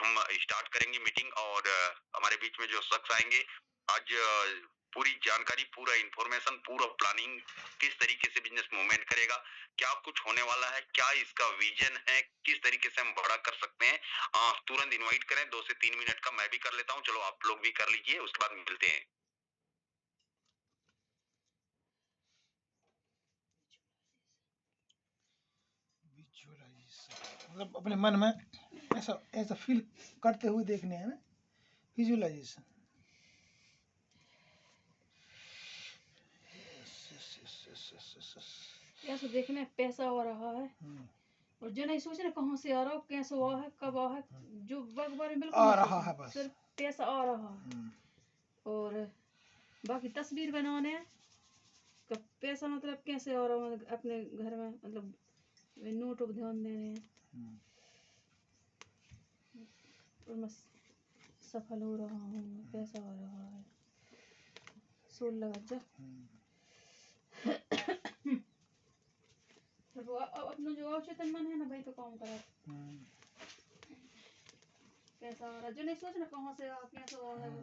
हम स्टार्ट करेंगे मीटिंग और हमारे बीच में जो शख्स आएंगे आज पूरी जानकारी, पूरा इंफॉर्मेशन, पूरा प्लानिंग, किस तरीके से बिजनेस मूवमेंट करेगा, क्या कुछ होने वाला है, क्या इसका विजन है, किस तरीके से हम बड़ा कर सकते हैं। तुरंत इनवाइट करें, 2 से 3 मिनट का मैं भी कर लेता हूँ, चलो आप लोग भी कर लीजिए, उसके बाद मिलते हैं। मतलब अपने मन में ऐसा ऐसा फील करते हुए देखने है ना, विजुअलाइजेशन। ऐसा देखने पैसा आ रहा है और जो नहीं सोच रहे कहाँ से आ रहा है, कैसे हुआ है, कब आ है, जो बारे में बिल्कुल आ रहा है, बस सिर्फ पैसा आ रहा है। और बाकी तस्वीर बनाने का पैसा मतलब कैसे आ रहा है, अपने घर में मतलब नोट पर ध्यान दे रहे हैं और मैं सफल हो रहा हूँ, पैसा आ रहा है, 16 अपना जो अवचेतन मन है ना भाई, तो काम करा पैसा आ रहा, जो नहीं सोच ना कहाँ से आ, कैसे आ है वो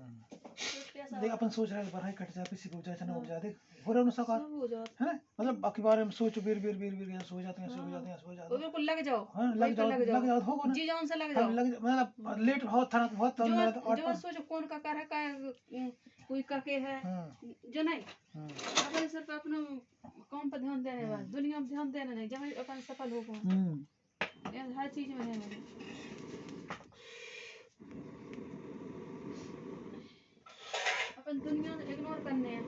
देख अपन सोच रहे हैं पढ़ाई कट जाए, किसी को जाए ना हो जाए, देख हो रहा है साकार है ना, मतलब बाकी बारे में सोच बीर बीर बीर बीर सो जाते हैं, सो जाते हैं, सो जाते हैं, बिल्कुल लग जाओ, हां लग जाओ होगा ना, जी जान से लग जाओ, मतलब लेट बहुत जो सोचो कौन का कर है का कोई का के है, जो नहीं अपन सिर्फ अपना काम पर ध्यान देने वाला, दुनिया में ध्यान देना नहीं, जब अपन सफल हो गए हर चीज में है। अपन दुनिया को इग्नोर करने हैं,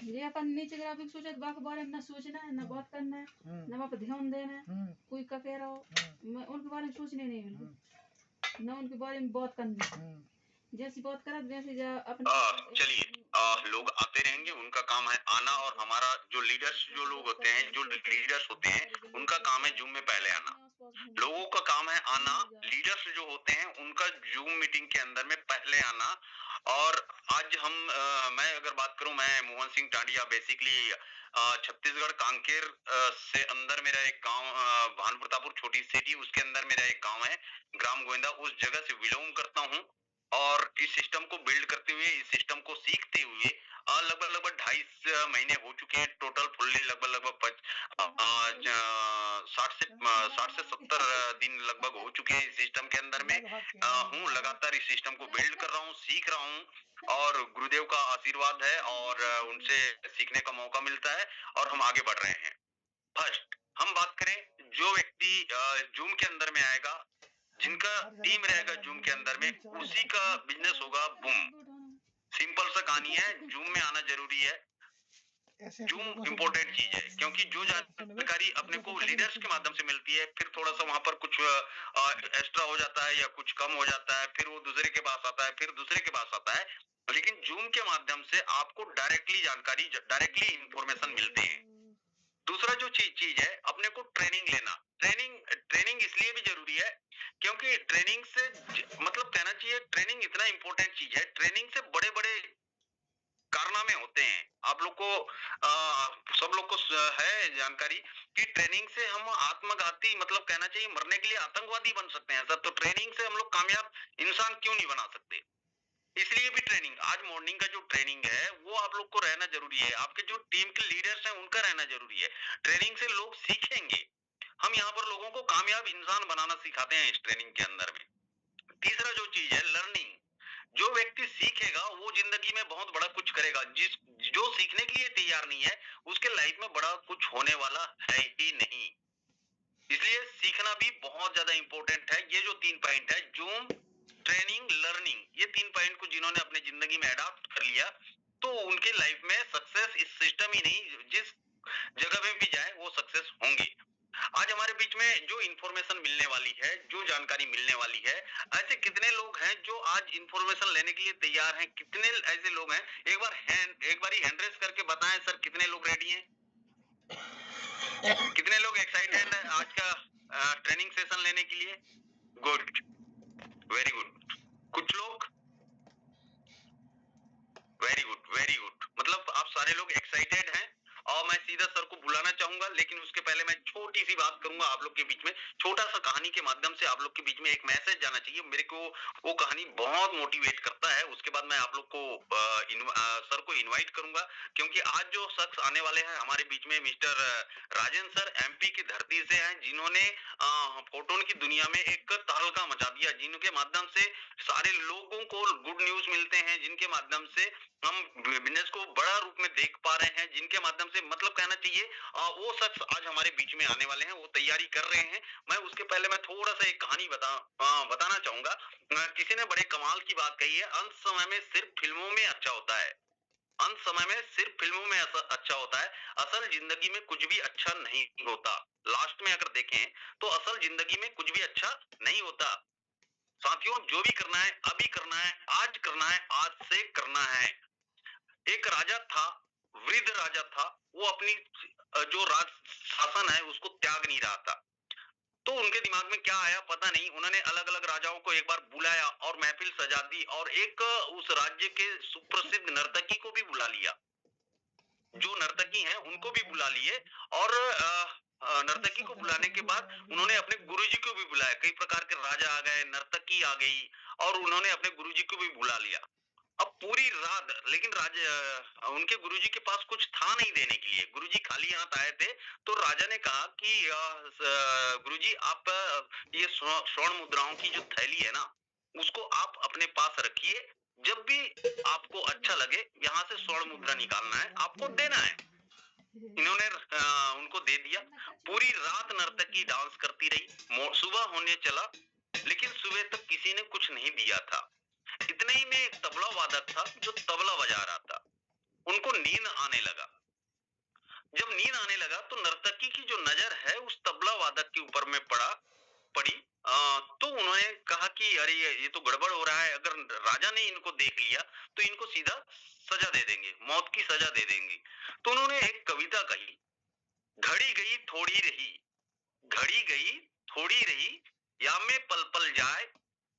ये अपन नीचे ग्राफिक सोचे बात के बारे में ना सोचना है, ना बात करना है, ना वहाँ पर ध्यान देना है, कोई का कह रहा हो उनके बारे में सोचने नहीं, बिल्कुल ना उनके बारे में बात करनी, जैसी बात करा वैसे अपने। चलिए लोग आते रहेंगे, उनका काम है आना, और हमारा जो लीडर्स जो लोग होते हैं, जो लीडर्स होते हैं, उनका काम है जूम में पहले आना। लोगों का काम है आना, लीडर्स जो होते हैं उनका जूम मीटिंग के अंदर में पहले आना। और आज हम मैं अगर बात करूं, मैं मोहन सिंह टांडिया, बेसिकली छत्तीसगढ़ कांकेर से अंदर मेरा एक गांव भानुप्रतापुर छोटी सिटी, उसके अंदर मेरा एक गांव है ग्राम गोविंदा, उस जगह से बिलोंग करता हूं। और इस सिस्टम को बिल्ड करते हुए, इस सिस्टम को सीखते हुए लगभग 2.5 महीने हो चुके हैं टोटल फुल्ली, लगभग 60 से 70 दिन लगभग हो चुके हैं इस सिस्टम के अंदर में हूँ। लगातार इस सिस्टम को बिल्ड कर रहा हूँ, सीख रहा हूँ, और गुरुदेव का आशीर्वाद है और उनसे सीखने का मौका मिलता है और हम आगे बढ़ रहे हैं। फर्स्ट हम बात करें, जो व्यक्ति जूम के अंदर में आएगा, जिनका टीम रहेगा जूम के अंदर में, उसी का बिजनेस होगा बूम। सिंपल सा कहानी है, जूम में आना जरूरी है, जूम इम्पोर्टेंट चीज है, क्योंकि जो जानकारी अपने को लीडर्स के माध्यम से मिलती है, फिर थोड़ा सा वहां पर कुछ एक्स्ट्रा हो जाता है या कुछ कम हो जाता है, फिर वो दूसरे के पास आता है, फिर दूसरे के पास आता है, लेकिन जूम के माध्यम से आपको डायरेक्टली जानकारी, डायरेक्टली इंफॉर्मेशन मिलते हैं। दूसरा जो चीज है, अपने को ट्रेनिंग लेना। ट्रेनिंग इसलिए भी जरूरी है क्योंकि ट्रेनिंग से मतलब कहना चाहिए, ट्रेनिंग इतना इंपॉर्टेंट चीज है, ट्रेनिंग से बड़े बड़े कारनामे होते हैं। आप लोग को सब लोग को है जानकारी कि ट्रेनिंग से हम आत्मघाती, मतलब कहना चाहिए मरने के लिए आतंकवादी बन सकते हैं सर। तो ट्रेनिंग से हम लोग कामयाब इंसान क्यों नहीं बना सकते, इसलिए भी ट्रेनिंग, आज मॉर्निंग का जो ट्रेनिंग है वो आप लोग को रहना जरूरी है, आपके जो टीम के लीडर्स हैं उनका रहना जरूरी है। ट्रेनिंग से लोग सीखेंगे, हम यहाँ पर लोगों को कामयाब इंसान बनाना सिखाते हैं इस ट्रेनिंग के अंदर में। तीसरा जो चीज है लर्निंग, जो व्यक्ति सीखेगा वो जिंदगी में बहुत बड़ा कुछ करेगा, जो सीखने के लिए तैयार नहीं है उसके लाइफ में बड़ा कुछ होने वाला है ही नहीं। इसलिए सीखना भी बहुत ज्यादा इंपॉर्टेंट है। ये जो 3 पॉइंट है, जूम, ट्रेनिंग, लर्निंग, ये 3 पॉइंट को जिन्होंने अपने जिंदगी में अडॉप्ट कर लिया तो उनके लाइफ में सक्सेस, इस सिस्टम ही नहीं, जिस जगह में भी जाए वो सक्सेस होंगे। आज हमारे बीच में जो इंफॉर्मेशन मिलने वाली है, जो जानकारी मिलने वाली है, ऐसे कितने लोग हैं जो आज इंफॉर्मेशन लेने के लिए तैयार हैं? कितने ऐसे लोग हैं? एक बार हैंड रेस करके बताएं सर, कितने लोग रेडी हैं? कितने लोग एक्साइटेड हैं आज का ट्रेनिंग सेशन लेने के लिए? Good, very good. कुछ लोग, वेरी गुड, वेरी गुड, मतलब आप सारे लोग एक्साइटेड हैं। और मैं सीधा सर को बुलाना चाहूंगा, लेकिन उसके पहले मैं छोटी सी बात करूंगा आप लोग के बीच में, छोटा सा कहानी के माध्यम से आप लोग के बीच में एक मैसेज जाना चाहिए। मेरे को वो कहानी बहुत मोटिवेट करता है। उसके बाद मैं आप लोग को सर को इनवाइट करूंगा, क्योंकि आज जो शख्स आने वाले हैं हमारे बीच में, मिस्टर राजन सर एमपी की धरती से हैं, जिन्होंने फोटोन की दुनिया में एक तहलका मचा दिया, जिनके माध्यम से सारे लोगों को गुड न्यूज मिलते हैं, जिनके माध्यम से हम बिजनेस को बड़ा रूप में देख पा रहे हैं, जिनके माध्यम से मतलब कहना चाहिए वो शख्स आज हमारे बीच में आने वाले हैं, वो तैयारी कर रहे हैं। मैं उसके पहले मैं थोड़ा सा एक कहानी बताना चाहूंगा। किसी ने बड़े कमाल की बात कही है, अंत समय में सिर्फ फिल्मों में अच्छा होता है, अंत समय में सिर्फ फिल्मों में अच्छा होता है, असल जिंदगी में कुछ भी अच्छा नहीं होता। लास्ट में अगर देखें तो असल जिंदगी में कुछ भी अच्छा नहीं होता। साथियों, जो भी करना है अभी करना है, आज करना है, आज से करना है। एक राजा था, वृद्ध राजा था, वो अपनी जो राज शासन है उसको त्याग नहीं रहा था। तो उनके दिमाग में क्या आया पता नहीं, उन्होंने अलग अलग राजाओं को एक बार बुलाया और महफिल सजा दी, और एक उस राज्य के सुप्रसिद्ध नर्तकी को भी बुला लिया, जो नर्तकी हैं उनको भी बुला लिए, और नर्तकी को बुलाने के बाद उन्होंने अपने गुरुजी को भी बुलाया। कई प्रकार के राजा आ गए, नर्तकी आ गई, और उन्होंने अपने गुरुजी को भी बुला लिया। अब पूरी रात, लेकिन उनके गुरुजी के पास कुछ था नहीं देने के लिए, गुरुजी खाली हाथ आए थे। तो राजा ने कहा कि गुरुजी आप ये स्वर्ण मुद्राओं की जो थैली है ना, उसको आप अपने पास रखिए, जब भी आपको अच्छा लगे यहाँ से स्वर्ण मुद्रा निकालना है, आपको देना है। इन्होंने उनको दे दिया। पूरी रात नर्तकी डांस करती रही, सुबह होने चला, लेकिन सुबह तक किसी ने कुछ नहीं दिया था। इतने ही में एक तबला वादक था जो तबला बजा रहा था, उनको नींद आने लगा। जब नींद आने लगा तो नर्तकी की जो नजर है उस तबला वादक के ऊपर में पड़ी। तो उन्होंने कहा कि अरे ये तो गड़बड़ हो रहा है, अगर राजा ने इनको देख लिया तो इनको सीधा सजा दे देंगे, मौत की सजा दे देंगे। तो उन्होंने एक कविता कही, घड़ी गई थोड़ी रही, घड़ी गई थोड़ी रही, या में पल पल जाए,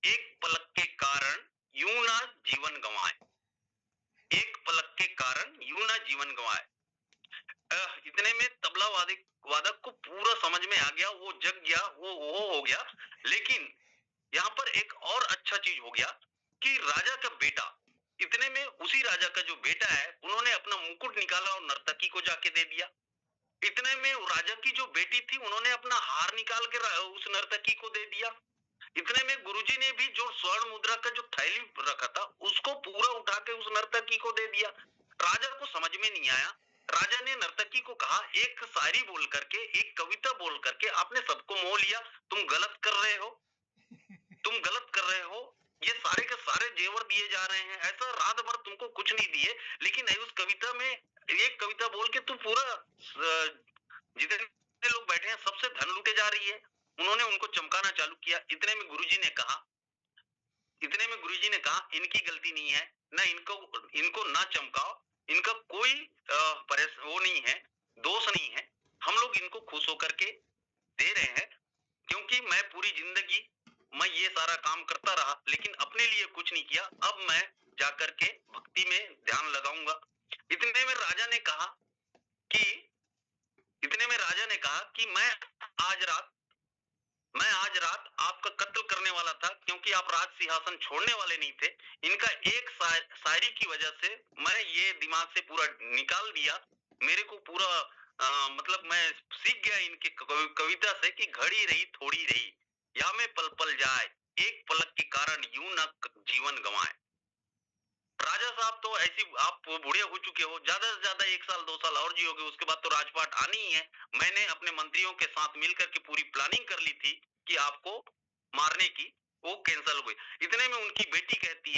एक पलक के कारण यूं ना जीवन गंवाए, एक पलक के कारण यूं ना जीवन गंवाए। इतने में तबला वादक को पूरा समझ में आ गया, वो जग गया, वो हो गया। लेकिन यहाँ पर एक और अच्छा चीज हो गया कि राजा का बेटा, इतने में उसी राजा का जो बेटा है, उन्होंने अपना मुकुट निकाला और नर्तकी को जाके दे दिया। इतने में राजा की जो बेटी थी, उन्होंने अपना हार निकाल के उस नर्तकी को दे दिया। इतने में गुरुजी ने भी जो स्वर्ण मुद्रा का जो थैली रखा था उसको पूरा उठा के उस नर्तकी को दे दिया। राजा को समझ में नहीं आया। राजा ने नर्तकी को कहा, एक शायरी बोल करके, एक कविता बोल करके आपने सबको मोह लिया, तुम गलत कर रहे हो, तुम गलत कर रहे हो। ये सारे के सारे जेवर दिए जा रहे हैं, ऐसा रात भर तुमको कुछ नहीं दिए, लेकिन उस कविता में एक कविता बोल के तुम पूरा जितने लोग बैठे हैं सबसे धन लूटे जा रही है। उन्होंने उनको चमकाना चालू किया। इतने में गुरुजी ने कहा इनकी गलती नहीं है, ना इनको ना चमकाओ, इनका कोई वो नहीं है, दोष नहीं है, हम लोग इनको खुश होकर के दे रहे हैं, क्योंकि मैं पूरी जिंदगी मैं ये सारा काम करता रहा, लेकिन अपने लिए कुछ नहीं किया। अब मैं जाकर के भक्ति में ध्यान लगाऊंगा। इतने में राजा ने कहा कि मैं आज रात आपका कत्ल करने वाला था, क्योंकि आप राज सिंहासन छोड़ने वाले नहीं थे। इनका एक शायरी की वजह से मैं ये दिमाग से पूरा निकाल दिया। मेरे को पूरा मतलब मैं सीख गया इनकी कविता से कि घड़ी रही थोड़ी रही, या में पल पल जाए, एक पलक के कारण यूं ना जीवन गंवाए। राजा साहब तो ऐसी, आप बूढ़े हो चुके हो, ज्यादा से ज्यादा 1 साल 2 साल और जियोगे, उसके बाद तो राजपाट आनी ही है। मैंने अपने मंत्रियों के साथ मिलकर के पूरी प्लानिंग कर ली थी कि आपको मारने की, वो कैंसिल हो गई। इतने में उनकी बेटी कहती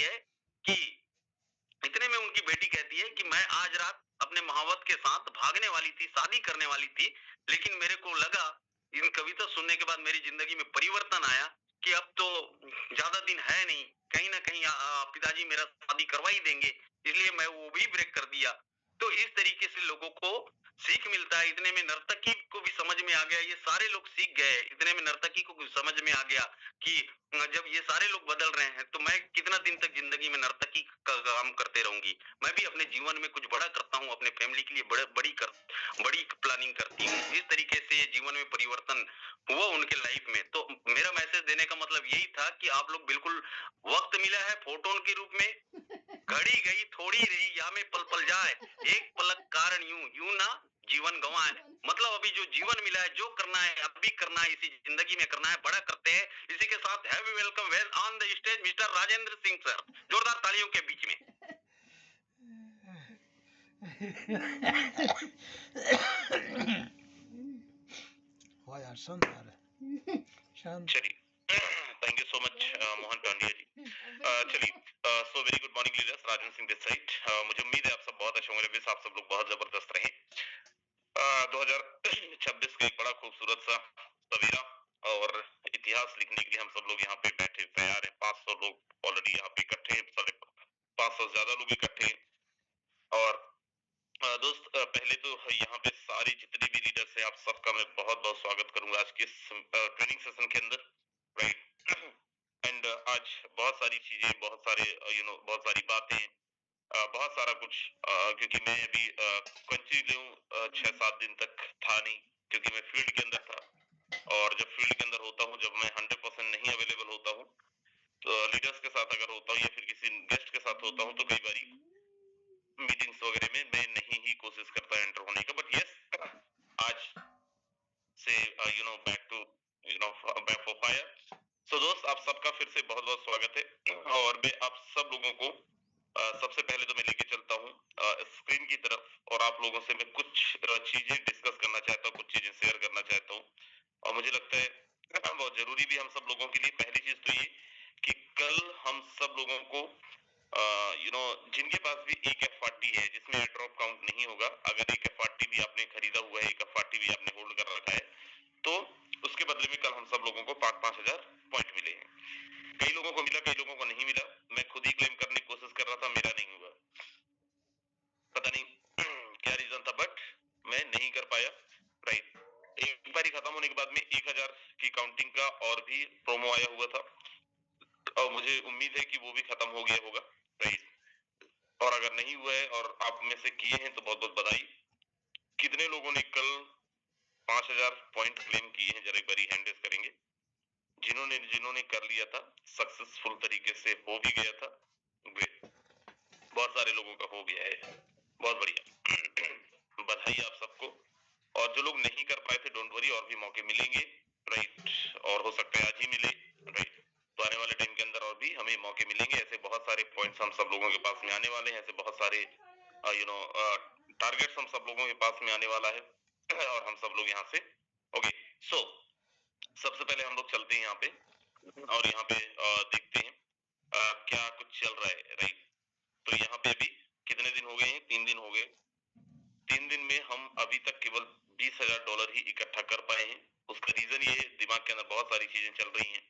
है कि मैं आज रात अपने महावत के साथ भागने वाली थी, शादी करने वाली थी, लेकिन मेरे को लगा इन कविता सुनने के बाद मेरी जिंदगी में परिवर्तन आया कि अब तो ज्यादा दिन है नहीं, कहीं ना कहीं पिताजी मेरा शादी करवा ही देंगे, इसलिए मैं वो भी ब्रेक कर दिया। तो इस तरीके से लोगों को सीख मिलता है। इतने में नर्तकी को भी समझ में आ गया, ये सारे लोग सीख गए। इतने में नर्तकी को भी समझ में आ गया कि जब ये सारे लोग बदल रहे हैं तो मैं कितना दिन तक जिंदगी में नर्तकी का काम करते रहूंगी। मैं भी अपने जीवन में कुछ बड़ा करता हूँ, अपने फैमिली के लिए बड़ी प्लानिंग करती हूँ। इस तरीके से जीवन में परिवर्तन हुआ उनके लाइफ में। तो मेरा मैसेज देने का मतलब यही था कि आप लोग बिल्कुल, वक्त मिला है फोटोन के रूप में, घड़ी गई थोड़ी रही या में पल पल जाए, एक पलक कारण यूं ना जीवन गंवाए। मतलब अभी जो जीवन मिला है, जो करना है अभी करना है, इसी जिंदगी में करना है, बड़ा करते हैं। इसी के साथ heavy welcome well on the stage mister Rajendra Singh sir, जोरदार तालियों के बीच में। वाह यार, शांत यार, शांत। चलिए, thank you so much Mohan Pandya ji. चलिए, so very good morning leaders, Rajendra Singh this side. मुझे उम्मीद है आप सब बहुत अच्छे होंगे, आप सब लोग बहुत जबरदस्त रहे। 2026 का एक बड़ा खूबसूरत सा सवेरा और इतिहास लिखने के लिए हम सब लोग यहाँ पे बैठे तैयार हैं। 500 लोग ऑलरेडी यहाँ पे इकट्ठे हैं, 550 ज्यादा लोग इकट्ठे हैं। और दोस्त, पहले तो यहाँ पे सारे जितने भी लीडर्स हैं, आप सबका मैं बहुत बहुत स्वागत करूंगा आज के ट्रेनिंग सेशन के अंदर, राइट। एंड आज बहुत सारी चीजें, बहुत सारे बहुत सारी बातें, बहुत सारा कुछ, क्योंकि मैं अभी कंटिन्यू 6-7 दिन तक था नहीं, क्योंकि मैं फील्ड के अंदर था। और जब फील्ड के अंदर होता हूँ, जब मैं 100% नहीं अवेलेबल होता हूँ, तो लीडर्स के साथ अगर होता हूँ या फिर किसी गेस्ट के साथ होता हूँ, तो कई बारी मीटिंग्स वगैरह में मैं नहीं ही कोशिश करता एंटर होने का। बट यस, आज से back to back for fire. So दोस्त, आप सबका फिर से बहुत बहुत स्वागत है। और मैं आप सब लोगों को सबसे पहले तो मैं लेके चलता हूँ स्क्रीन की तरफ, और आप लोगों से मैं कुछ चीजें डिस्कस करना चाहता हूँ, कुछ चीजें शेयर करना चाहता हूँ। और मुझे लगता है बहुत जरूरी भी हम सब लोगों के लिए। पहली चीज तो ये कि कल हम सब लोगों को जिनके पास भी एक F40 है, जिसमें ड्रॉप काउंट नहीं होगा, अगर एक F40 भी आपने खरीदा हुआ है, एक F40 भी आपने होल्ड कर रखा है, तो उसके बदले में कल हम सब लोगों को 5-5 हजार पॉइंट मिले हैं। कई लोगों को मिला, कई लोगों को नहीं मिला। मैं खुद ही क्लेम करने की कोशिश कर रहा था, मेरा नहीं हुआ, पता नहीं क्या रीजन था, बट मैं नहीं कर पाया, राइट। एक बारी खत्म होने के बाद में 1000 की काउंटिंग का और भी प्रोमो आया हुआ था, और मुझे उम्मीद है कि वो भी खत्म हो गया होगा, राइट। और अगर नहीं हुआ है और आप में से किए हैं तो बहुत बहुत बधाई। कितने लोगों ने कल 5000 पॉइंट क्लेम किए हैं, जरा एक बारी हैंड रेज करेंगे। जिन्होंने कर लिया था, सक्सेसफुल तरीके से हो भी गया था, बहुत सारे लोगों का हो गया है, बहुत बढ़िया। बधाई आप सबको। और जो लोग नहीं कर पाए थे, डोंट वरी, और भी मौके मिलेंगे, राइट। और हो सकता है आज ही मिले, राइट। तो आने वाले टाइम के अंदर और भी हमें मौके मिलेंगे। ऐसे बहुत सारे पॉइंट्स हम सब लोगों के पास में आने वाले हैं, ऐसे बहुत सारे टारगेट्स हम सब लोगों के पास में आने वाला है, और हम सब लोग यहाँ से ओके। सो सबसे पहले हम लोग चलते हैं यहाँ पे, और यहाँ पे देखते हैं क्या कुछ चल रहा है, राइट। तो यहाँ पे अभी कितने दिन हो गए हैं? 3 दिन हो गए। 3 दिन में हम अभी तक केवल $20,000 ही इकट्ठा कर पाए हैं। उसका रीजन ये है, दिमाग के अंदर बहुत सारी चीजें चल रही हैं,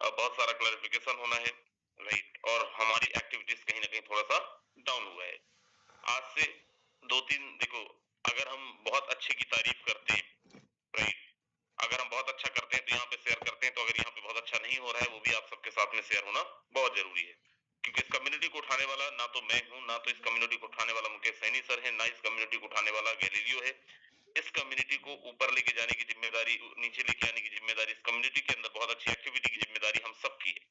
बहुत सारा क्लैरिफिकेशन होना है, राइट। और हमारी एक्टिविटीज कहीं ना कहीं थोड़ा सा डाउन हुआ है। आज से 2-3, देखो, अगर हम बहुत अच्छे की तारीफ करते हैं, राइट, अगर हम बहुत अच्छा करते हैं तो यहाँ पे शेयर करते हैं, तो अगर यहाँ पे बहुत अच्छा नहीं हो रहा है, वो भी आप सबके साथ में शेयर होना बहुत जरूरी है। क्योंकि इस कम्युनिटी को उठाने वाला ना तो मैं हूँ, ना तो इस कम्युनिटी को उठाने वाला मुकेश सैनी सर है, ना इस कम्युनिटी को उठाने वाला गैलीलियो है। इस कम्युनिटी को ऊपर लेके जाने की जिम्मेदारी, नीचे लेके आने की जिम्मेदारी, इस कम्युनिटी के अंदर बहुत अच्छी एक्टिविटी की जिम्मेदारी हम सबकी है।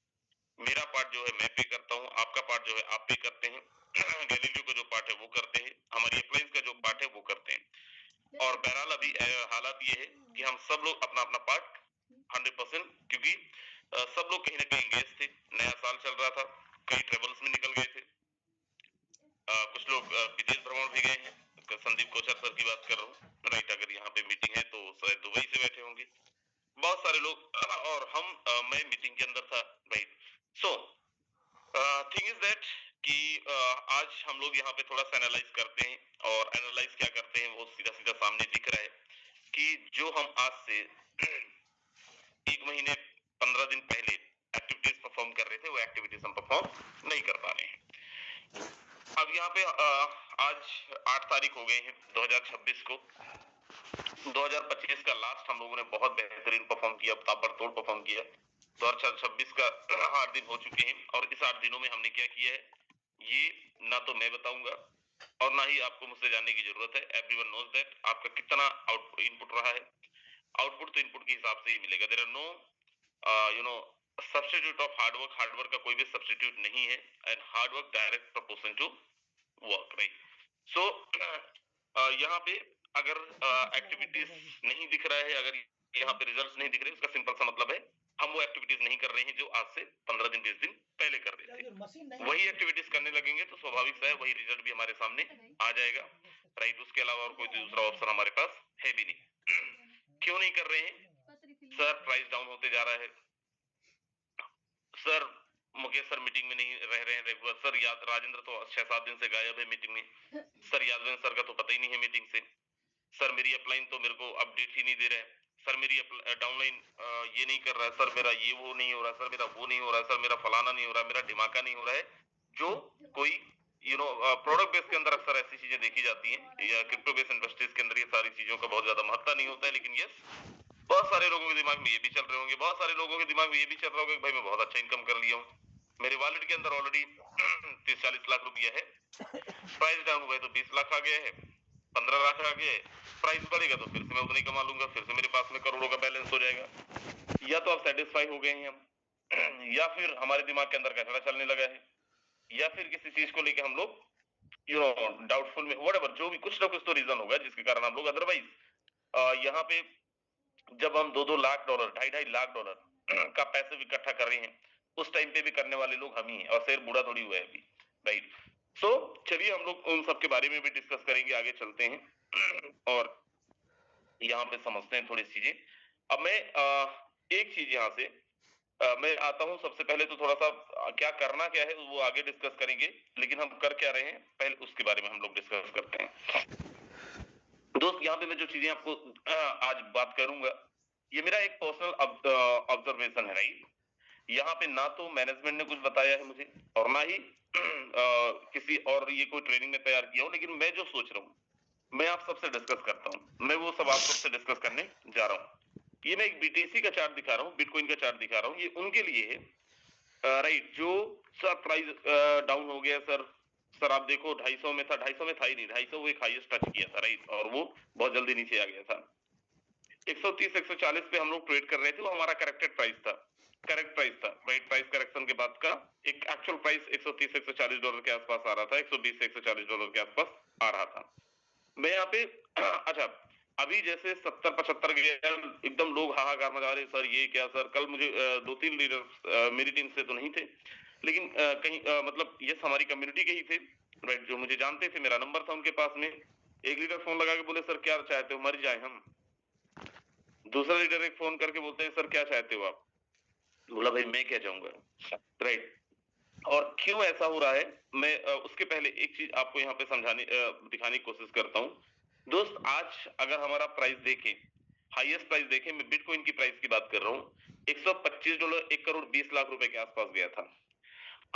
मेरा पार्ट जो है मैं पे करता हूँ, आपका पार्ट जो है आप पे करते हैं, गैलीलियो का जो पार्ट है वो करते हैं, हमारी अप्लायंस का जो पार्ट है वो करते हैं। और बहरहाल अभी हालात ये है कि हम सब लोग अपना अपना पार्ट 100%, क्योंकि सब लोग कहीं ना कहीं एंगेज थे। नया साल चल रहा था, कई ट्रेवल्स में निकल गए थे, कुछ लोग विदेश भ्रमण भी गए हैं। संदीप कोचर सर की बात कर रहा हूँ, राइट। अगर यहाँ पे मीटिंग है तो शायद दुबई से बैठे होंगे बहुत सारे लोग, और हम मैं मीटिंग के अंदर था, right. So thing is that कि आज हम लोग यहाँ पे थोड़ा सा एनालाइज करते हैं, और एनालाइज क्या करते हैं वो सीधा सीधा सामने दिख रहा है कि जो हम आज से 1 महीने 15 दिन पहले एक्टिविटीज परफॉर्म कर रहे थे, वो एक्टिविटीज हम परफॉर्म नहीं कर पा रहे हैं। अब यहाँ पे आज 8 तारीख हो गए हैं 2026 को। 2025 का लास्ट हम लोगों ने बहुत बेहतरीन परफॉर्म किया, ताबड़तोड़ परफॉर्म किया। 2026 का 8 दिन हो चुके हैं और इस 8 दिनों में हमने क्या किया है ये ना तो मैं बताऊंगा और ना ही आपको मुझसे जानने की जरूरत है। एवरीवन नोज दैट आपका कितना आउट इनपुट रहा है। आउटपुट तो इनपुट के हिसाब से ही मिलेगा। There are no you know substitute of hard work. Hard work का कोई भी सब्स्टिट्यूट नहीं है and hard work direct proportion to work, right. So यहाँ पे अगर एक्टिविटीज नहीं दिख रहा है, अगर यहाँ पे रिजल्ट्स नहीं दिख रहे, उसका सिंपल सा मतलब है हम वो एक्टिविटीज नहीं कर रहे हैं जो आज से 15 दिन 20 दिन पहले कर रहे थे। वही एक्टिविटीज करने लगेंगे तो स्वाभाविक सा है वही रिजल्ट भी हमारे सामने आ जाएगा, राइट। उसके अलावा और कोई दूसरा ऑप्शन हमारे पास है भी नहीं। क्यों नहीं कर रहे हैं सर? प्राइस डाउन होते जा रहा है सर। मुकेश सर मीटिंग में नहीं रह रहे हैं रेगुलर सर। याद राजेंद्र तो 6-7 दिन से गायब है मीटिंग में सर। यादवेंद्र सर का तो पता ही नहीं है मीटिंग से सर। मेरी अपलाइन तो मेरे को अपडेट ही नहीं दे रहे हैं सर। मेरी डाउनलाइन ये नहीं कर रहा है सर। मेरा ये वो नहीं हो रहा सर। मेरा वो नहीं हो रहा सर। मेरा फलाना नहीं हो रहा, मेरा ढिमाका नहीं हो रहा है। जो कोई प्रोडक्ट बेस के अंदर अक्सर ऐसी चीजें देखी जाती हैं या क्रिप्टो बेस इंडस्ट्रीज के अंदर ये सारी चीजों का बहुत ज्यादा महत्व नहीं होता है। लेकिन यस, बहुत सारे लोगों के दिमाग में ये भी चल रहे होंगे, बहुत सारे लोगों के दिमाग में ये भी चल रहा होगा कि भाई मैं बहुत अच्छा इनकम कर लिया हूँ, मेरे वॉलेट के अंदर ऑलरेडी 30-40 लाख रुपया है। प्राइस डाउन हुआ है तो 20 लाख आ गया है, 15 लाख आ गया है। प्राइस बढ़ेगा तो फिर से मैं उतनी कमा लूंगा, फिर से मेरे पास में करोड़ों का बैलेंस हो जाएगा। या तो आप सेटिस्फाई हो गए हैं हम, या फिर हमारे दिमाग के अंदर कचरा चलने लगा है, या फिर किसी चीज को लेकर हम लोग डाउटफुल में, व्हाटएवर, जो भी कुछ ना कुछ तो रीजन होगा जिसके कारण हम लोग अदरवाइज यहाँ पे जब हम 2-2 लाख डॉलर, 2.5 लाख डॉलर का पैसे इकट्ठा कर रहे हैं, उस टाइम पे भी करने वाले लोग हम ही हैं और शेर बूढ़ा थोड़ी हुआ है अभी, राइट। सो चलिए हम लोग उन सब के बारे में भी डिस्कस करेंगे, आगे चलते हैं और यहाँ पे समझते हैं थोड़ी चीजें। अब मैं एक चीज यहाँ से मैं आता हूँ। सबसे पहले तो थोड़ा सा क्या करना क्या है वो आगे डिस्कस करेंगे, लेकिन हम कर क्या रहे हैं पहले उसके बारे में हम लोग डिस्कस करते हैं। दोस्त, यहाँ पे मैं जो चीजें आपको आज बात करूंगा ये मेरा एक पर्सनल ऑब्जर्वेशन है, राइट। यहाँ पे ना तो मैनेजमेंट ने कुछ बताया है मुझे और ना ही किसी और ये कोई ट्रेनिंग में तैयार किया हो, लेकिन मैं जो सोच रहा हूँ मैं आप सबसे डिस्कस करता हूँ। मैं वो सब आप सबसे डिस्कस करने जा रहा हूँ। ये मैं एक बीटीसी का चार्ट दिखा रहा हूँ, बिटकॉइन का चार्ट दिखा रहा हूँ। ये उनके लिए है, राइट, जो सर प्राइस डाउन हो गया सर आप देखो 250 में था, 250 में था ही नहीं, 250 वो एक हाईएस्ट टच किया था, राइट, और वो बहुत जल्दी नीचे आ गया था। 130-140 पे हम लोग ट्रेड कर रहे थे, वो हमारा करेक्टेड प्राइस था, करेक्ट प्राइस था, राइट। प्राइस करेक्शन के बाद का एक एक्चुअल प्राइस 130-140 डॉलर के आसपास आ रहा था, 120 से 140 डॉलर के आसपास आ रहा था। मैं यहाँ पे अच्छा, अभी जैसे 70-75 गया एकदम लोग हाहाकार मचा रहे सर ये क्या सर। कल मुझे 2-3 लीडर मेरी टीम से तो नहीं थे, लेकिन कहीं मतलब ये हमारी कम्युनिटी के ही थे, राइट, जो मुझे जानते थे, मेरा नंबर था उनके पास में। एक लीडर फोन लगा के बोले सर क्या चाहते हो, मर जाए हम। दूसरा लीडर एक फोन करके बोलते हैं सर क्या चाहते हो आप। बोला भाई मैं क्या चाहूंगा, राइट। और क्यों ऐसा हो रहा है मैं उसके पहले एक चीज आपको यहाँ पे समझाने दिखाने की कोशिश करता हूँ। दोस्त, आज अगर हमारा प्राइस देखें, हाईएस्ट प्राइस देखें, मैं बिटकॉइन की प्राइस की बात कर रहा हूँ, 125 डॉलर 1 करोड़ 20 लाख रुपए के आसपास गया था।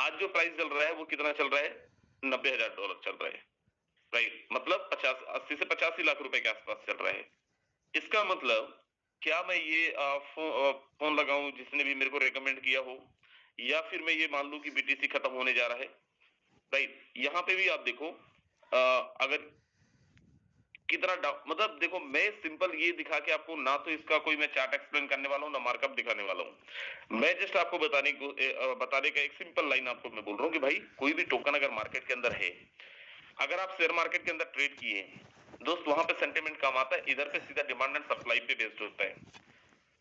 आज जो प्राइस चल रहा है वो कितना चल रहा है, 90,000 डॉलर चल रहा है, राइट। मतलब 80 से 85 लाख रुपए के आसपास चल रहा है। इसका मतलब क्या मैं ये फोन लगाऊं जिसने भी मेरे को रेकमेंड किया हो, या फिर मैं ये मान लूं कि बीटीसी खत्म होने जा रहा है, राइट। यहाँ पे भी आप देखो अगर कितना मतलब देखो, मैं सिंपल ये दिखा के आपको ना तो इसका कोई मैं चार्ट एक्सप्लेन करने वाला हूँ ना मार्कअप दिखाने वाला हूँ। मैं जस्ट आपको बताने का एक सिंपल लाइन आपको मैं बोल रहा हूँ कि भाई कोई भी टोकन अगर मार्केट के अंदर है, अगर आप शेयर मार्केट के अंदर ट्रेड किए दोस्त, वहां पे सेंटिमेंट काम आता है, इधर पे सीधा डिमांड एंड सप्लाई पे बेस्ड होता है,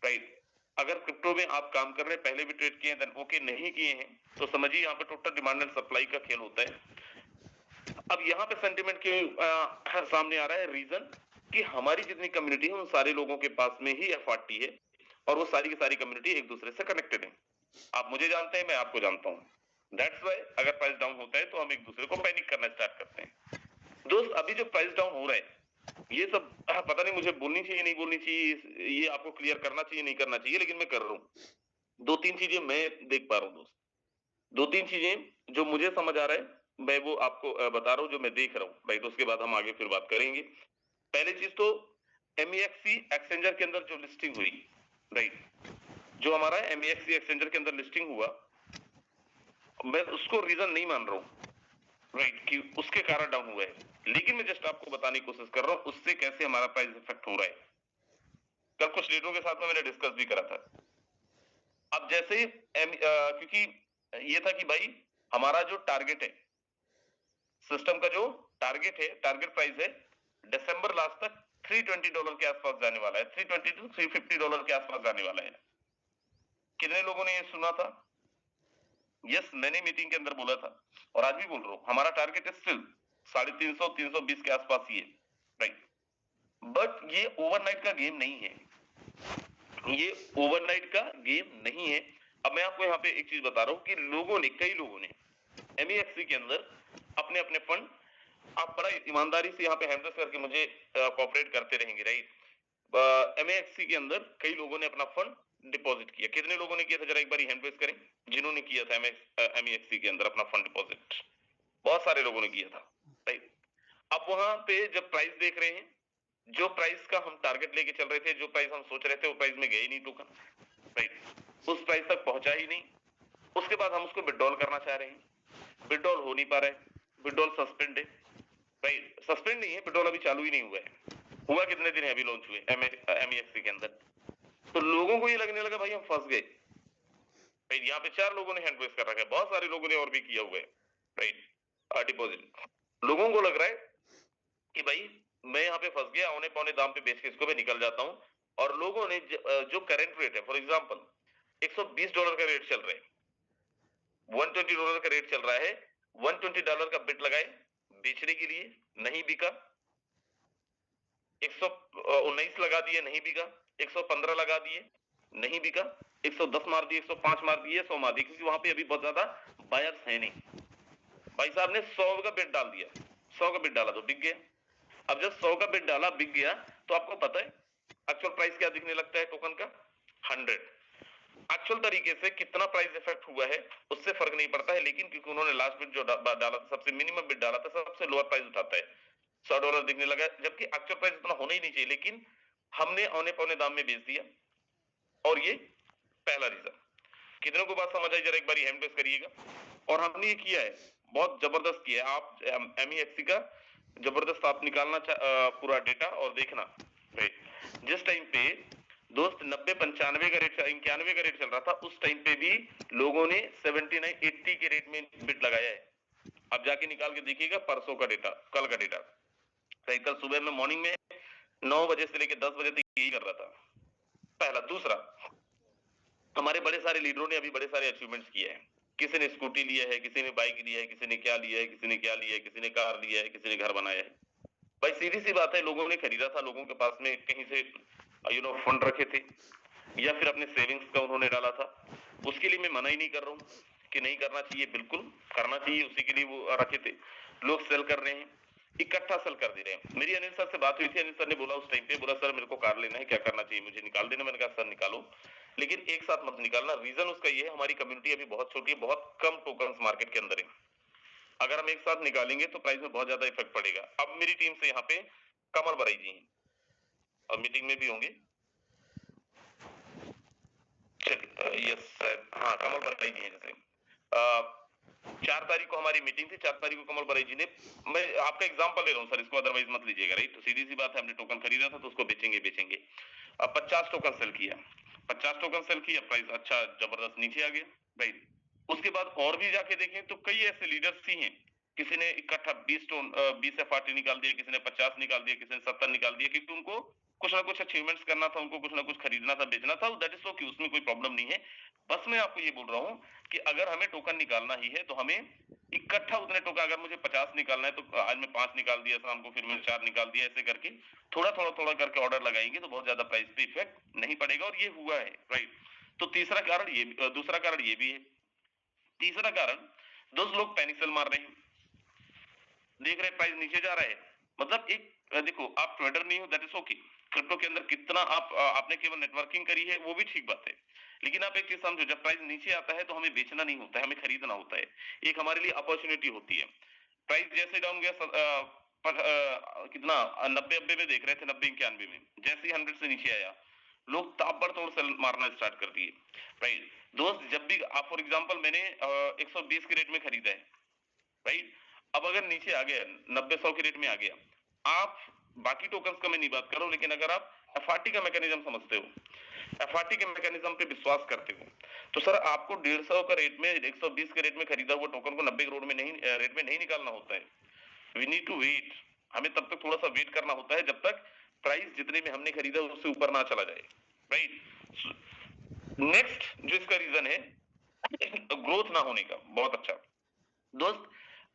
राइट। अगर क्रिप्टो में आप काम कर रहे हैं, पहले भी ट्रेड किए हैं, ओके, नहीं किए हैं तो समझिए यहाँ पे टोटल डिमांड एंड सप्लाई का खेल होता है। अब यहाँ पे सेंटिमेंट के सामने आ रहा है रीजन कि हमारी जितनी कम्युनिटी है उन सारे लोगों के पास में ही एफआरटी है और वो सारी की सारी कम्युनिटी एक दूसरे से कनेक्टेड है। आप मुझे जानते हैं, मैं आपको जानता हूँ। दैट्स वाई अगर प्राइस डाउन होता है तो हम एक दूसरे को पैनिक करना स्टार्ट करते हैं। दोस्त, अभी जो प्राइस डाउन हो रहा है ये सब पता नहीं मुझे बोलनी चाहिए नहीं बोलनी चाहिए, ये आपको क्लियर करना चाहिए नहीं करना चाहिए, लेकिन मैं कर रहा हूँ। 2-3 चीजें मैं देख पा रहा हूँ दोस्त, 2-3 चीजें जो मुझे समझ आ रहा है मैं वो आपको बता रहा हूँ, जो मैं देख रहा हूँ, राइट। उसके बाद हम आगे फिर बात करेंगे। पहली चीज तो MEXC एक्सचेंजर के अंदर जो लिस्टिंग हुई, राइट, जो हमारा MEXC एक्सचेंजर के अंदर लिस्टिंग हुआ, मैं उसको रीजन नहीं मान रहा हूँ, राइट, कि उसके कारण डाउन हुआ है, लेकिन मैं जस्ट आपको बताने की कोशिश कर रहा हूँ उससे कैसे हमारा प्राइस इफेक्ट हो रहा है। कल कुछ लीडरों के साथ में मैंने डिस्कस भी करा था। अब जैसे क्योंकि ये था कि भाई हमारा जो टारगेट है, सिस्टम का जो टारगेट है, टारगेट प्राइस है दिसंबर लास्ट तक $320 के आसपास जाने वाला है, 320 to $350 के आसपास जाने वाला है। कितने लोगों ने ये सुना था? यस, मैंने मीटिंग के अंदर बोला था और आज भी बोल रहा हूं, हमारा टारगेट है स्टिल 350 320 के आसपास ही है, राइट। बट ये ओवरनाइट का गेम नहीं है, ये ओवरनाइट का गेम नहीं है। अब मैं आपको यहाँ पे एक चीज बता रहा हूँ कि लोगों ने, कई लोगों ने MEXC के अंदर अपने अपने फंड, आप बड़ा ईमानदारी से यहाँ पे हैंडल करके मुझे कोऑपरेट करते रहेंगे, राइट। MEXC के अंदर कई लोगों ने अपना फंड डिपॉजिट किया। कितने लोगों ने किया था जरा एक बार हैंड रेज करें, जिन्होंने किया था MEXC के अंदर अपना फंड डिपॉजिट? बहुत सारे लोगों ने किया था, राइट। अब वहां पे जब प्राइस देख रहे हैं, जो प्राइस का हम टारगेट लेके चल रहे थे, जो प्राइस हम सोच रहे थे, वो प्राइस में गए ही नहीं टोकन, राइट, उस प्राइस तक पहुंचा ही नहीं। उसके बाद हम उसको विड्रॉल करना चाह रहे हैं, विड्रॉल हो नहीं पा रहा है, विड्रॉल सस्पेंड है, राइट, सस्पेंड नहीं है, विड्रॉल अभी चालू ही नहीं हुआ है। हुआ कितने दिन है अभी लॉन्च हुए MEXC के अंदर? तो लोगों को ये लगने लगा भाई हम फंस गए, राइट। यहाँ पे 4 लोगों ने हैंड रेज कर रखा है, बहुत सारे लोगों ने और भी किया हुआ है, राइट, डिपॉजिट। लोगों को लग रहा है कि भाई मैं यहाँ पे फंस गया, औने पौने दाम पे बेच के इसको मैं निकल जाता हूँ। और लोगों ने जो करंट रेट है, फॉर एग्जांपल $120 का रेट चल रहा है, $120 का रेट चल रहा है, $120 का बिट लगाए बेचने के लिए, नहीं बिका, 119 लगा दिए, नहीं बिका, 115 लगा दिए, नहीं बिका, 110 मार दिए, 105 मार दिए, 100 मार दिए, क्योंकि वहां पे अभी बहुत ज्यादा बायर्स है नहीं। भाई साहब ने 100 का बिट डाल दिया, 100 का बिट डाला तो बिक गया। अब जब 100 का बिट डाला, बिक गया, तो आपको पता है एक्चुअल प्राइस क्या दिखने लगता है टोकन का? 100। एक्चुअल तरीके से कितना प्राइस इफेक्ट हुआ है उससे फर्क नहीं पड़ता है, लेकिन क्योंकि उन्होंने लास्ट बिट जो डाला था, सबसे मिनिमम बिट डाला था, सबसे लोअर प्राइस उठाता है, $100 दिखने लगा, जबकि एक्चुअल प्राइस इतना होना ही नहीं चाहिए, लेकिन हमने औने पौने दाम में बेच दिया। और ये पहला रीजन। कितनों को बात समझ आई? जरा एक बार हैंड रेज करिएगा। और हमने ये किया है, बहुत जबरदस्त किया है। आप MEXC का जबरदस्त आप निकालना पूरा डेटा और देखना, राइट। जिस टाइम पे दोस्त 90-95 का रेट, 91 का रेट चल रहा था, उस टाइम पे भी लोगों ने 79-80 के रेट में बिट लगाया है। अब जाके निकाल के देखिएगा परसों का डेटा, कल का डेटा, राइट। कल सुबह में मॉर्निंग में 9 बजे से लेकर 10 बजे तक यही कर रहा था। पहला। दूसरा, हमारे बड़े सारे लीडरों ने अभी बड़े सारे अचीवमेंट्स किए हैं। किसी ने स्कूटी लिया है, किसी ने बाइक लिया है, किसी ने क्या लिया है, किसी ने क्या लिया है, किसी ने कार लिया है, किसी ने घर बनाया है। भाई सीधी सी बात है, लोगों ने खरीदा था, लोगों के पास में कहीं से फंड रखे थे, या फिर अपने सेविंग्स का उन्होंने डाला था। उसके लिए मैं मना ही नहीं कर रहा हूँ कि नहीं करना चाहिए, बिल्कुल करना चाहिए, उसी के लिए वो रखे थे। लोग सेल कर रहे हैं, इकट्ठा सेल कर दे रहे हैं। मेरी अनिल सर से बात हुई थी, अनिल सर ने बोला उस टाइम पे, बोला सर मेरे को कार लेना है, क्या करना चाहिए, मुझे निकाल देना। मैंने कहा सर निकालो, लेकिन एक साथ मत निकालना। रीजन उसका ये है, हमारी कम्युनिटी अभी बहुत छोटी है, बहुत कम टोकन्स मार्केट के अंदर है। अगर हम एक साथ निकालेंगे तो प्राइस में बहुत ज्यादा इफेक्ट पड़ेगा। अब मेरी टीम से यहाँ पे कमल बराई जी हैं और मीटिंग में भी होंगे। यस सर, हाँ कमल बराई जी हैं। जैसे 4 तारीख को हमारी मीटिंग थी, 4 तारीख को कमल बराई जी ने, मैं आपका एग्जांपल ले रहा हूँ सर, इसको अदरवाइज मत लीजिएगा, राइट। तो सीधी सी बात है, हमने टोकन खरीदा था तो उसको बेचेंगे। अब 50 टोकन सेल किया, 50 टोकन सेल किया, प्राइस अच्छा जबरदस्त नीचे आ गया, राइट। उसके बाद और भी जाके देखें तो कई ऐसे लीडर्स ही हैं, किसी ने इकट्ठा 20 या 40 निकाल दिया, किसी ने 50 निकाल दिया, किसी ने 70 निकाल दिया, क्योंकि उनको कुछ ना कुछ अचीवमेंट्स करना था, उनको कुछ ना कुछ खरीदना था, बेचना था। दैट इज ओके, उसमें कोई प्रॉब्लम नहीं है। बस मैं आपको ये बोल रहा हूँ कि अगर हमें टोकन निकालना ही है तो हमें इकट्ठा उतने टोकन, अगर मुझे 50 निकालना है तो आज मैं 5 निकाल दिया, शाम को फिर मैंने 4 निकाल दिया, ऐसे करके थोड़ा करके ऑर्डर लगाएंगे तो बहुत ज्यादा प्राइस पे इफेक्ट नहीं पड़ेगा। और ये हुआ है, राइट। तो तीसरा कारण ये, दूसरा कारण ये भी है। तीसरा कारण, दोस्त लोग पैनिक सेल मार रहे हैं, देख रहे प्राइस नीचे जा रहा है, मतलब एक देखो, आप ट्रेडर नहीं हो, दैट इज ओके। क्रिप्टो के अंदर कितना आपने केवल नेटवर्किंग करी है वो भी ठीक बात है, लेकिन आप एक चीज समझो, जब प्राइस नीचे आता है तो हमें बेचना नहीं होता है, हमें खरीदना होता है। एक हमारे लिए अपॉर्चुनिटी होती है। प्राइस जैसे डाउन गया कितना 90-90 में देख रहे थे, 90-91 में, जैसे ही 100 से नीचे आया लोग ताबड़तोड़ सेल मारना स्टार्ट कर दिए, राइट। दोस्त जब भी आप फॉर एग्जांपल मैंने 120 के रेट में खरीदा है, राइट, अब अगर नीचे आ गया 90-100 के रेट में आ गया, आप बाकी टोकन्स का मैं नहीं बात कर रहा हूं, लेकिन अगर आप एफआरटी का मैकेनिज्म समझते हो, एफआरटी के मैकेनिज्म पे विश्वास करते हो, तो सर आपको 150 का रेट में 120 के रेट में खरीदा हुआ टोकन को 90 करोड़ में नहीं रेट में नहीं निकालना होता है। वी नीड टू वेट, हमें तब तक थोड़ा सा वेट करना होता है जब तक प्राइस जितने में हमने खरीदा उससे ऊपर ना चला जाए, राइट। नेक्स्ट जो इसका रीजन है ग्रोथ ना होने का, बहुत अच्छा दोस्त।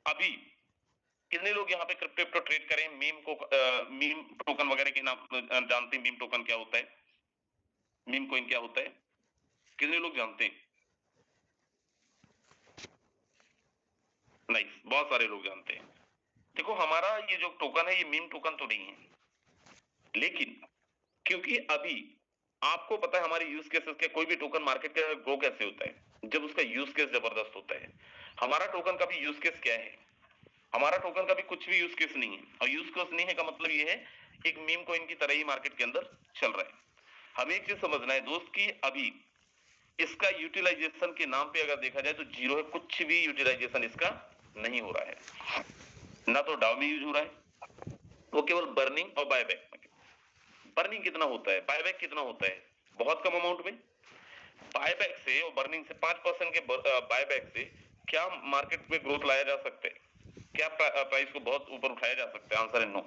अभी कितने लोग यहाँ पे क्रिप्टो ट्रेड करें, मीम टोकन वगैरह के नाम जानते हैं? मीम टोकन क्या होता है, मीम कॉइन क्या होता है, कितने लोग जानते हैं? नहीं, बहुत सारे लोग जानते हैं। देखो हमारा ये जो टोकन है ये मीम टोकन तो नहीं है, लेकिन क्योंकि अभी आपको पता है हमारे यूज केसेस के, कोई भी टोकन मार्केट के ग्रो कैसे होता है, जब उसका यूज केस जबरदस्त होता है। हमारा टोकन का भी यूज केस क्या है? हमारा टोकन का भी कुछ भी यूज केस नहीं है, और यूज केस नहीं है का मतलब ये है एक मीम कॉइन की तरह ही मार्केट के अंदर चल रहा है। हमें एक चीज समझना है दोस्त की अभी इसका यूटिलाइजेशन के नाम पे अगर देखा जाए तो जीरो है, कुछ भी यूटिलाइजेशन इसका नहीं हो रहा है, ना तो डाउ में यूज हो रहा है, वो केवल बर्निंग और बायबैक। बर्निंग कितना होता है, बायबैक कितना होता है? बहुत कम अमाउंट में। बायबैक से और बर्निंग से 5% के बायबैक से क्या मार्केट में ग्रोथ लाया जा सकता है? क्या प्राइस को बहुत ऊपर उठाया जा सकता है? आंसर है नो।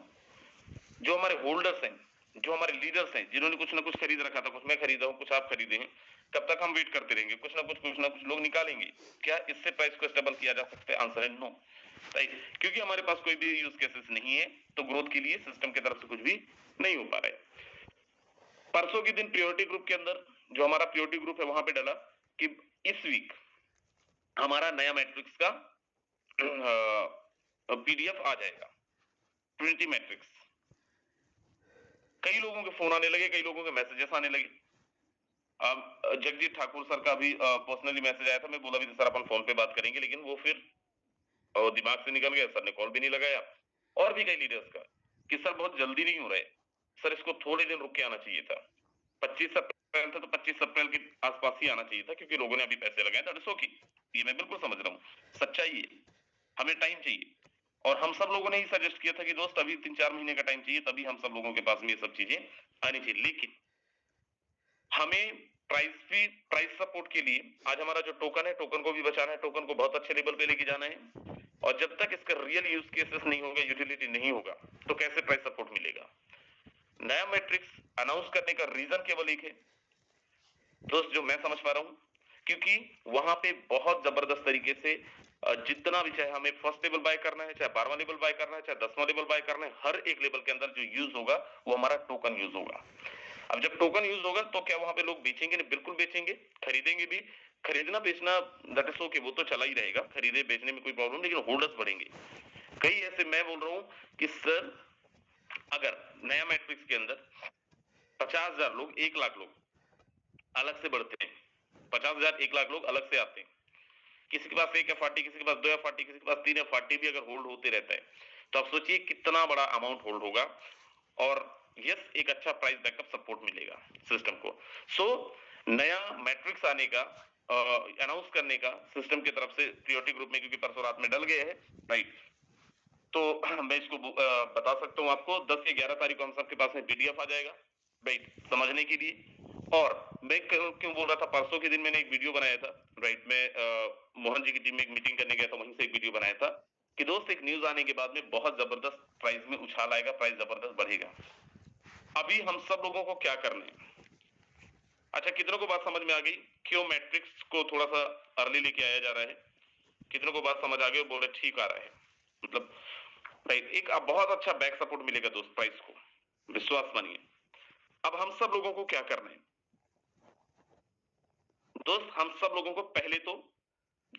जो हमारे होल्डर्स हैं, जो हमारे लीडर्स हैं, जिन्होंने कुछ ना कुछ खरीद रखा था, कुछ मैं खरीदा हूं, कुछ आप खरीदे हैं, कब तक हम वेट करते रहेंगे? कुछ ना कुछ लोग निकालेंगे। क्या इससे प्राइस को स्टेबल किया जा सकता है? आंसर है नो, राइट। क्योंकि हमारे पास कोई भी यूज केसेस नहीं है, तो ग्रोथ के लिए सिस्टम की तरफ से कुछ भी नहीं हो पा रहा है। परसों के दिन प्रियोरिटी ग्रुप के अंदर जो हमारा प्रियोरिटी ग्रुप है वहां पे डाला कि इस वीक हमारा नया मैट्रिक्स का पीडीएफ आ जाएगा, ट्रिनिटी मैट्रिक्स। कई लोगों के फोन आने लगे, कई लोगों के मैसेजेस आने लगे। जगजीत ठाकुर सर का भी पर्सनली मैसेज आया था, मैं बोला भी सर अपन फोन पे बात करेंगे, लेकिन वो फिर दिमाग से निकल गया, सर ने कॉल भी नहीं लगाया। और भी कई लीडर्स का कि सर बहुत जल्दी नहीं हो रहा है, सर इसको थोड़े दिन रुक के आना चाहिए था। 25 अप्रैल था तो 25 अप्रैल के आसपास ही आना चाहिए था, क्योंकि लोगों ने अभी पैसे लगाए। दैट इज ओके, ये मैं बिल्कुल समझ रहा हूँ, सच्चाई है, हमें टाइम चाहिए। और हम सब लोगों ने ही सजेस्ट किया था कि दोस्त अभी 3-4 महीने का टाइम चाहिए, तभी हम सब लोगों के पास में ये सब चीजें आनी चाहिए। लेकिन हमें प्राइस सपोर्ट के लिए आज हमारा जो टोकन है, टोकन को भी बचाना है, टोकन को बहुत अच्छे लेवल पे लेके जाना है। और जब तक इसका रियल यूज केसेस नहीं होगा, यूटिलिटी नहीं होगा, तो कैसे प्राइस सपोर्ट मिलेगा? नया मैट्रिक्स अनाउंस करने का रीजन केवल एक है दोस्त, जो मैं समझ पा रहा हूं, क्योंकि वहां पे बहुत जबरदस्त तरीके से जितना भी, चाहे हमें फर्स्ट लेवल बाय करना है, चाहे 12वां लेवल बाय करना है, चाहे 10वां लेवल बाय करना है, हर एक लेवल के अंदर जो यूज होगा वो हमारा टोकन यूज होगा। अब जब टोकन यूज होगा तो क्या वहां पे लोग बेचेंगे? नहीं, बिल्कुल बेचेंगे, खरीदेंगे भी। खरीदना बेचना दैट इज ओके, वो तो चला ही रहेगा, खरीदे बेचने में कोई प्रॉब्लम, लेकिन होल्डर्स बढ़ेंगे। कई ऐसे मैं बोल रहा हूं कि सर अगर नया मैट्रिक्स के अंदर 50,000 लोग, 1 लाख लोग अलग से बढ़ते हैं, 50,000 1 लाख लोग अलग से आते हैं, किसी के पास 1 एफआरटी, किसी के पास 2 एफआरटी, किसी के पास 3 एफआरटी भी अगर होल्ड होते रहता है, तो आप सोचिए कितना बड़ा अमाउंट होल्ड होगा। और यस, एक अच्छा प्राइस बैकअप सपोर्ट मिलेगा सिस्टम को। सो नया मैट्रिक्स आने का अनाउंस करने का सिस्टम की तरफ से प्रियोरिटी ग्रुप में, क्योंकि परसों रात में डल गए हैं, राइट, तो मैं इसको बता सकता हूं आपको 10 या 11 तारीख को हम सबके पास में पीडीएफ आ जाएगा, राइट, समझने के लिए। और मैं क्यों बोल रहा था, परसों के दिन मैंने एक वीडियो बनाया था, राइट, मैं मोहन जी की टीम में एक मीटिंग करने गया था, वहीं से एक वीडियो बनाया था कि दोस्त एक न्यूज आने के बाद में बहुत जबरदस्त प्राइस में उछाल आएगा, प्राइस जबरदस्त बढ़ेगा। अभी हम सब लोगों को क्या करना है? अच्छा, कितनों को बात समझ में आ गई क्यों मैट्रिक्स को थोड़ा सा अर्ली लेके आया जा रहा है? कितनों को बात समझ आ गई? बोल रहे ठीक आ रहा है, मतलब राइट, एक बहुत अच्छा बैक सपोर्ट मिलेगा दोस्त प्राइस को, विश्वास मानिए। अब हम सब लोगों को क्या करना है दोस्त? हम सब लोगों को पहले तो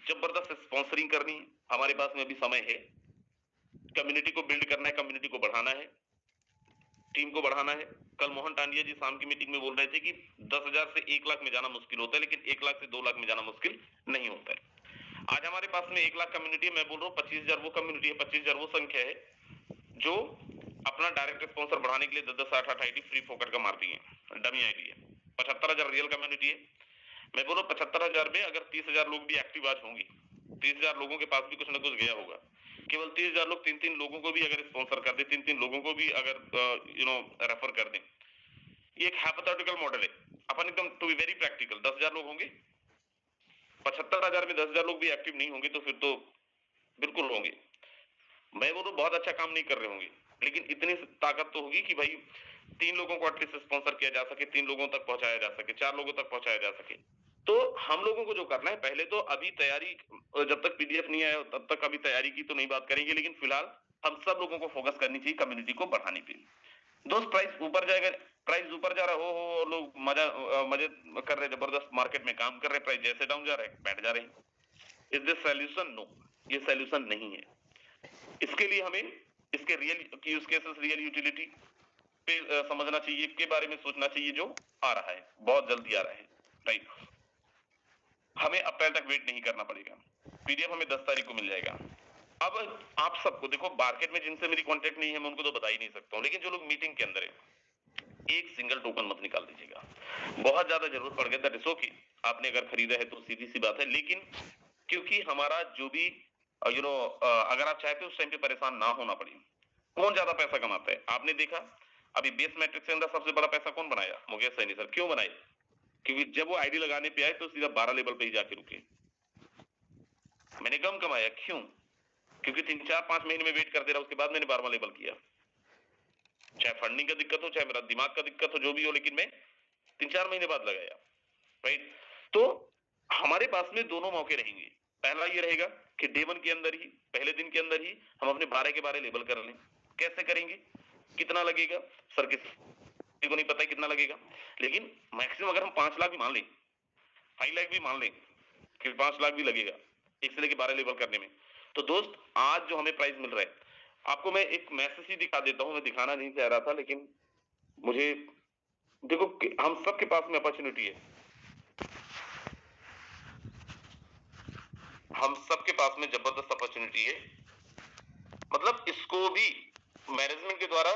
जबरदस्त स्पॉन्सरिंग करनी है, हमारे पास में अभी समय है। कम्युनिटी को बिल्ड करना है, कम्युनिटी को बढ़ाना है, टीम को बढ़ाना है। कल मोहन टांडिया जी शाम की मीटिंग में बोल रहे थे कि 10,000 से 1 लाख में जाना मुश्किल होता है, लेकिन 1 लाख से 2 लाख में जाना मुश्किल नहीं होता है। आज हमारे पास में 1 लाख कम्युनिटी है, मैं बोल रहा हूँ 25,000 वो कम्युनिटी है, 25,000 वो संख्या है जो अपना डायरेक्ट स्पॉन्सर बढ़ाने के लिए 10-10, 8-8 आईडी फ्री फोकट का मारती है, डमी आईडी है। 75,000 रियल कम्युनिटी है। मैं बोल रहा हूँ 75,000 में अगर 30,000 लोग भी एक्टिव आज होंगे, 30,000 लोगों के पास भी कुछ ना कुछ गया होगा, केवल 30,000 लोग 3-3 लोगों को भी अगर स्पॉन्सर कर दे, 3-3 लोगों को भी अगर रेफर कर दें, ये एक हाइपोथेटिकल मॉडल है। अपन एकदम टू बी वेरी प्रैक्टिकल, 10,000 लोग होंगे, 75,000 में 10,000 लोग भी एक्टिव नहीं होंगे तो फिर तो बिल्कुल होंगे। मैं बोलूं बहुत अच्छा काम नहीं कर रहे होंगे, लेकिन इतनी ताकत तो होगी कि भाई 3 लोगों को एटलीस्ट स्पॉन्सर किया जा सके, 3 लोगों तक पहुंचाया जा सके, 4 लोगों तक पहुंचाया जा सके। तो हम लोगों को जो करना है, पहले तो अभी तैयारी, जब तक पीडीएफ नहीं आया तब तक अभी तैयारी की तो नहीं बात करेंगे, लेकिन फिलहाल हम सब लोगों को फोकस करनी चाहिए कम्युनिटी को बढ़ाने पे। दोस्त प्राइस ऊपर जाएगा, प्राइस ऊपर जा रहा है, हो लोग मजे कर रहे, जबरदस्त मार्केट में काम कर रहे, प्राइस जैसे डाउन जा रहा है बैठ जा रहे हैं। Is this solution? नो, ये सॉल्यूशन नहीं है। इसके लिए हमें इसके real use cases, real utility पे समझना चाहिए, के बारे में सोचना चाहिए, जो आ रहा है बहुत जल्दी आ रहा है, राइट। हमें अप्रैल तक वेट नहीं करना पड़ेगा, पीडीएफ हमें 10 तारीख को मिल जाएगा। अब आप सबको देखो, मार्केट में जिनसे मेरी कांटेक्ट नहीं है मैं उनको तो बता ही नहीं सकता हूँ, लेकिन जो लोग मीटिंग के अंदर है, एक सिंगल टोकन मत निकाल दीजिएगा। बहुत ज्यादा जरूरत पड़ गया, दैट इज ओके, आपने अगर खरीदा है तो सीधी सी बात है, लेकिन क्योंकि हमारा जो भी अगर आप चाहते हो उस टाइम पे परेशान ना होना पड़े। कौन ज्यादा पैसा कमाता है आपने देखा? अभी बेस मैट्रिक्स के अंदर सबसे बड़ा पैसा कौन बनाया? मुकेश सैनी सर। क्यों बनाए? क्योंकि जब वो आईडी लगाने पे आए तो सीधा 12 लेवल पे ही जाके रुके। मैंने कम कमाया, क्यों? क्योंकि 3-4-5 महीने में वेट करते रहा, उसके बाद मैंने 12वां लेवल किया। चाहे फंडिंग का दिक्कत हो, चाहे मेरा दिमाग का दिक्कत हो, जो भी हो, लेकिन मैं 3-4 महीने बाद लगाया, राइट। तो हमारे पास में दोनों मौके रहेंगे। पहला ये रहेगा कि डे 1 के अंदर ही, पहले दिन के अंदर ही हम अपने 12 के 12 लेबल कर लें। कैसे करेंगे? कितना लगेगा सर? किसी को नहीं पता है कितना लगेगा, लेकिन मैक्सिमम अगर हम 5 लाख भी मान लें, 5 लाख भी मान लें कि 5 लाख भी लगेगा 1 से लेकर 12 लेवल करने में, तो दोस्त आज जो हमें प्राइस मिल रहा है, आपको मैं एक मैसेज ही दिखा देता हूं। मैं दिखाना नहीं चाह रहा था, लेकिन मुझे देखो, हम सबके पास में अपॉर्चुनिटी है, हम सबके पास में जबरदस्त अपॉर्चुनिटी है। मतलब इसको भी मैनेजमेंट के द्वारा